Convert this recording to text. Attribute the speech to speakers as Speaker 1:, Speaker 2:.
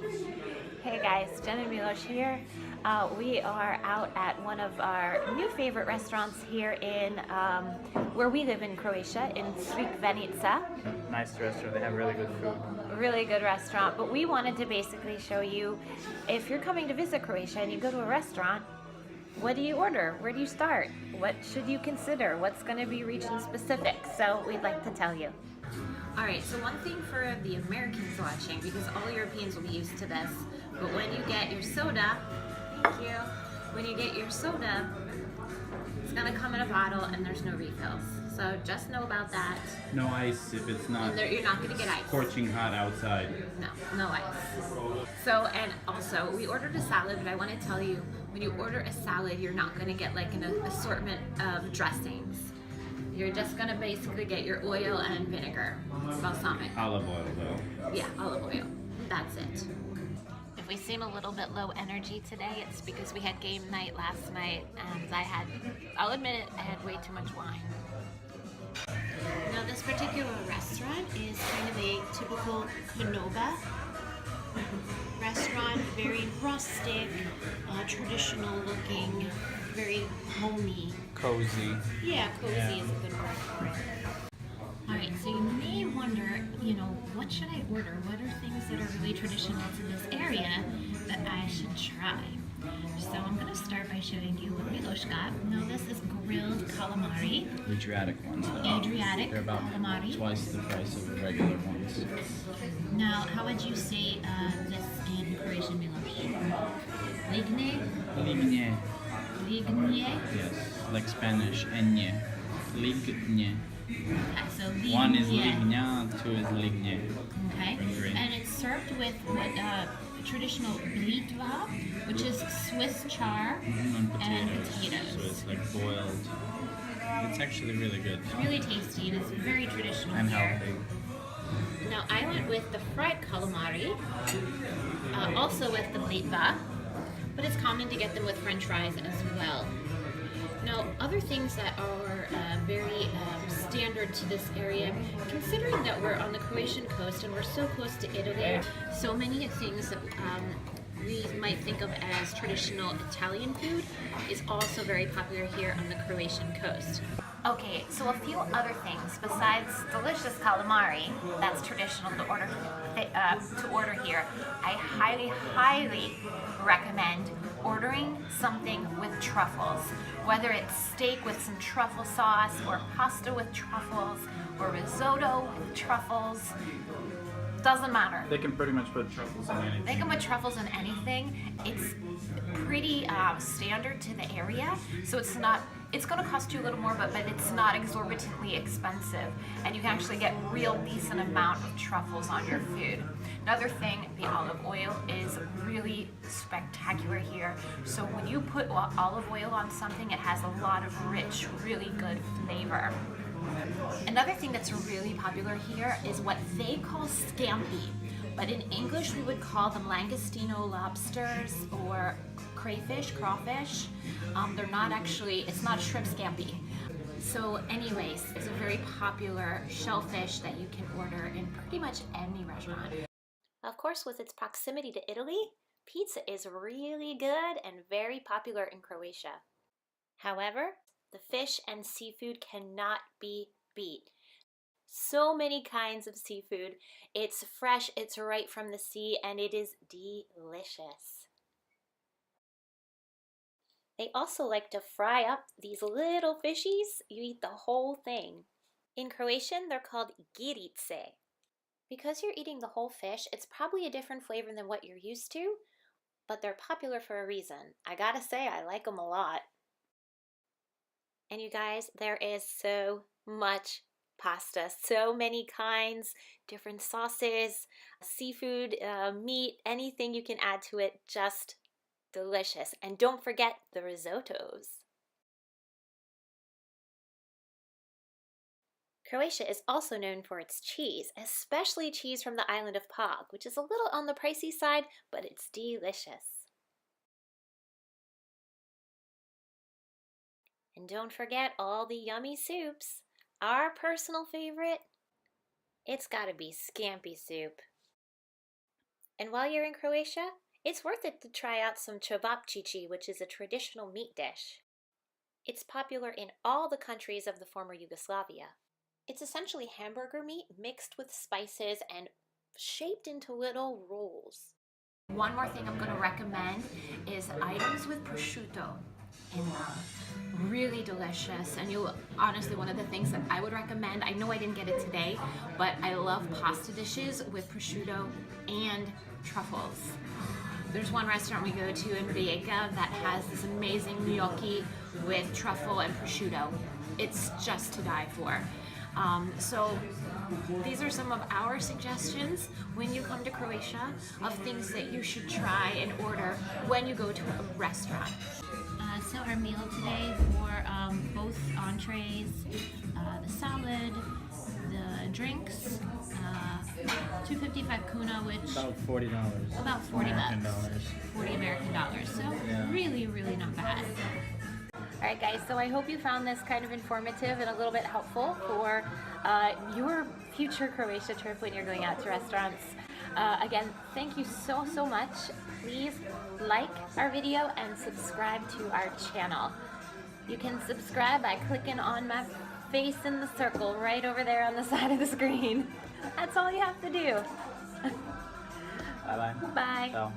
Speaker 1: Hey guys, Jen and Miloš here. We are out at one of our new favorite restaurants here in where we live in Croatia, in CEPVAPČIĆI.
Speaker 2: Nice restaurant. They have really good food.
Speaker 1: Really good restaurant, but we wanted to basically show you, if you're coming to visit Croatia and you go to a restaurant, what do you order? Where do you start? What should you consider? What's going to be region specific? So we'd like to tell you. All right, so one thing for the Americans watching, because all Europeans will be used to this, but when you get your soda, thank you, when you get your soda, it's gonna come in a bottle and there's no refills. So just know about that.
Speaker 2: No ice if it's not
Speaker 1: You're not gonna get ice.
Speaker 2: scorching hot outside.
Speaker 1: No ice. So, and also, we ordered a salad, but I want to tell you, when you order a salad, you're not gonna get like an assortment of dressings. You're just gonna basically get your oil and vinegar, balsamic.
Speaker 2: Olive oil though.
Speaker 1: Yeah, olive oil. That's it. If we seem a little bit low energy today, it's because we had game night last night, and I'll admit it, I had way too much wine. Now this particular restaurant is kind of a typical KONOBA restaurant, very rustic, traditional looking, very homey.
Speaker 2: Cozy.
Speaker 1: Yeah, cozy is a good word for it. Alright, so you may wonder, what should I order? What are things that are really traditional to this area that I should try? So I'm going to start by showing you what Miloš got. Now this is grilled calamari.
Speaker 2: Adriatic ones though.
Speaker 1: Adriatic
Speaker 2: They're about
Speaker 1: calamari.
Speaker 2: twice the price of the regular ones.
Speaker 1: Now, how would you say this in Croatian, Miloš? Ligne?
Speaker 2: Lignje.
Speaker 1: Lignje?
Speaker 2: Yes, like Spanish. Enje. Lignje.
Speaker 1: Okay, so lignje.
Speaker 2: One is lignja, two is lignje.
Speaker 1: Okay,
Speaker 2: Green.
Speaker 1: and it's served with traditional BLITVA, which is Swiss char
Speaker 2: And
Speaker 1: and
Speaker 2: So
Speaker 1: potatoes.
Speaker 2: it's like boiled. It's actually really good.
Speaker 1: It's really tasty and it's very traditional
Speaker 2: And
Speaker 1: here.
Speaker 2: healthy.
Speaker 1: Now I went with the fried calamari, also with the BLITVA, but it's common to get them with French fries as well. Now, other things that are very standard to this area, considering that we're on the Croatian coast and we're so close to Italy, so many things that we might think of as traditional Italian food is also very popular here on the Croatian coast. Okay, so a few other things besides delicious calamari that's traditional to order here. I highly recommend ordering something with truffles, whether it's steak with some truffle sauce, or pasta with truffles, or risotto with truffles. Doesn't matter.
Speaker 2: They can pretty much put truffles in anything.
Speaker 1: They can put truffles in anything. It's pretty standard to the area, so it's going to cost you a little more, but it's not exorbitantly expensive, and you can actually get real decent amount of truffles on your food. Another thing, the olive oil is really spectacular here. So when you put olive oil on something, it has a lot of rich, really good flavor. Another thing that's really popular here is what they call Skampi, but in English we would call them Langostino lobsters or crawfish. They're not actually, it's not shrimp scampi. So anyways, it's a very popular shellfish that you can order in pretty much any restaurant. Of course, with its proximity to Italy, pizza is really good and very popular in Croatia. However, the fish and seafood cannot be beat. So many kinds of seafood. It's fresh, it's right from the sea, and it is delicious. They also like to fry up these little fishies. You eat the whole thing. In Croatian, they're called GIRICE. Because you're eating the whole fish, it's probably a different flavor than what you're used to, but they're popular for a reason. I gotta say, I like them a lot. And you guys, there is so much pasta, so many kinds, different sauces, seafood, meat, anything you can add to it, just delicious. And don't forget the risottos. Croatia is also known for its cheese, especially cheese from the island of Pag, which is a little on the pricey side, but it's delicious. And don't forget all the yummy soups. Our personal favorite, it's gotta be scampi soup.
Speaker 3: And while you're in Croatia, it's worth it to try out some CEPVAPČIĆI, which is a traditional meat dish. It's popular in all the countries of the former Yugoslavia. It's essentially hamburger meat mixed with spices and shaped into little rolls.
Speaker 1: One more thing I'm going to recommend is items with prosciutto in them. Really delicious, and honestly, one of the things that I would recommend, I know I didn't get it today, but I love pasta dishes with prosciutto and truffles. There's one restaurant we go to in Rijeka that has this amazing gnocchi with truffle and prosciutto. It's just to die for. So these are some of our suggestions when you come to Croatia of things that you should try and order when you go to a restaurant.
Speaker 4: So our meal today for both entrees, the salad, the drinks, 255 kuna, which
Speaker 2: About $40.
Speaker 4: about 40
Speaker 2: American
Speaker 4: bucks,
Speaker 2: dollars.
Speaker 4: 40 American dollars. So really not bad.
Speaker 3: Alright guys, so I hope you found this kind of informative and a little bit helpful for your future Croatia trip when you're going out to restaurants. Again, thank you so much. Please like our video and subscribe to our channel. You can subscribe by clicking on my face in the circle right over there on the side of the screen. That's all you have to do.
Speaker 2: Bye-bye.
Speaker 3: Bye.
Speaker 2: Ciao.